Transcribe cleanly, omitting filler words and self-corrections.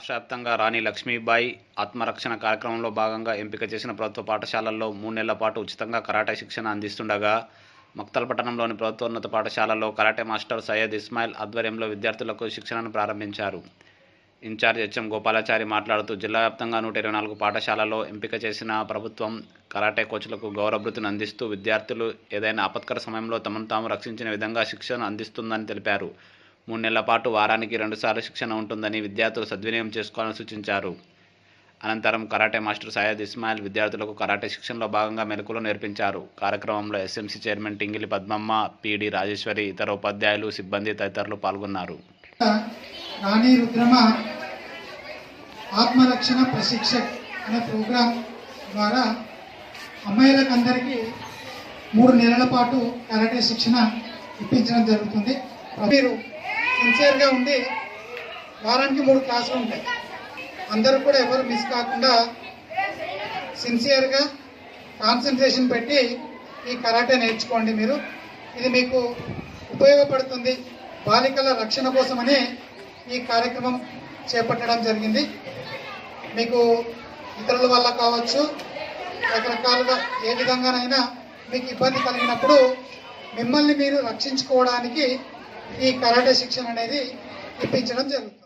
రాష్ట్ర వ్యాప్తంగా రాణి లక్ష్మీబాయి ఆత్మరక్షణ కార్యక్రమంలో భాగంగా ఎంపిక చేసిన ప్రభుత్వ పాఠశాలల్లో 3 నెలల పాటు ఉచితంగా కరాటే శిక్షణ అందిస్తుండగా మక్తల్ పట్టణంలోని ప్రభుత్వోన్నత పాఠశాలలో కరాటే మాస్టర్ సయ్యద్ ఇస్మాయిల్ ఆధ్వర్యంలో విద్యార్థులకు శిక్షణను ప్రారంభించారు. ఇన్ఛార్జ్ హెచ్ఎం గోపాలాచారి మాట్లాడుతూ జిల్లా వ్యాప్తంగా 124 పాఠశాలల్లో ఎంపిక చేసిన ప్రభుత్వం కరాటే కోచ్లకు గౌరవభృతిని అందిస్తూ విద్యార్థులు ఏదైనా ఆపత్కర సమయంలో తమను తాము రక్షించిన విధంగా శిక్షణ అందిస్తుందని తెలిపారు. 3 నెలల పాటు వారానికి 2 సార్లు శిక్షణ ఉంటుందని విద్యార్థులు సద్వినియోగం చేసుకోవాలని సూచించారు. అనంతరం కరాటే మాస్టర్ సయ్యద్ ఇస్మాయిల్ విద్యార్థులకు కరాటే శిక్షణలో భాగంగా మెలకువలు నేర్పించారు. కార్యక్రమంలో SMC chairman Tingili Padmamma, PD Rajeshwari, ఇతర ఉపాధ్యాయులు, సిబ్బంది తదితరులు పాల్గొన్నారు. రాణి రుద్రమ ఆత్మరక్షణ ప్రశిక్షక్ అనే ప్రోగ్రాం ద్వారా అమ్మాయిలకు అందరికీ 3 నెలల పాటు కరాటే శిక్షణ ఇప్పించడం జరుగుతుంది. మీరు సిన్సియర్గా ఉండి వారానికి 3 క్లాసులు ఉంటాయి. అందరూ కూడా ఎవరు మిస్ కాకుండా సిన్సియర్గా కాన్సన్ట్రేషన్ పెట్టి ఈ కరాటే నేర్చుకోండి. ఇది మీకు ఉపయోగపడుతుంది. బాలికల రక్షణ కోసమని ఈ కార్యక్రమం చేపట్టడం జరిగింది. మీకు ఇతరుల వల్ల కావచ్చు, రకరకాలుగా ఏ విధంగానైనా మీకు ఇబ్బంది కలిగినప్పుడు మిమ్మల్ని మీరు రక్షించుకోవడానికి ఈ కరాటే శిక్షణ అనేది ఇప్పించడం జరుగుతుంది.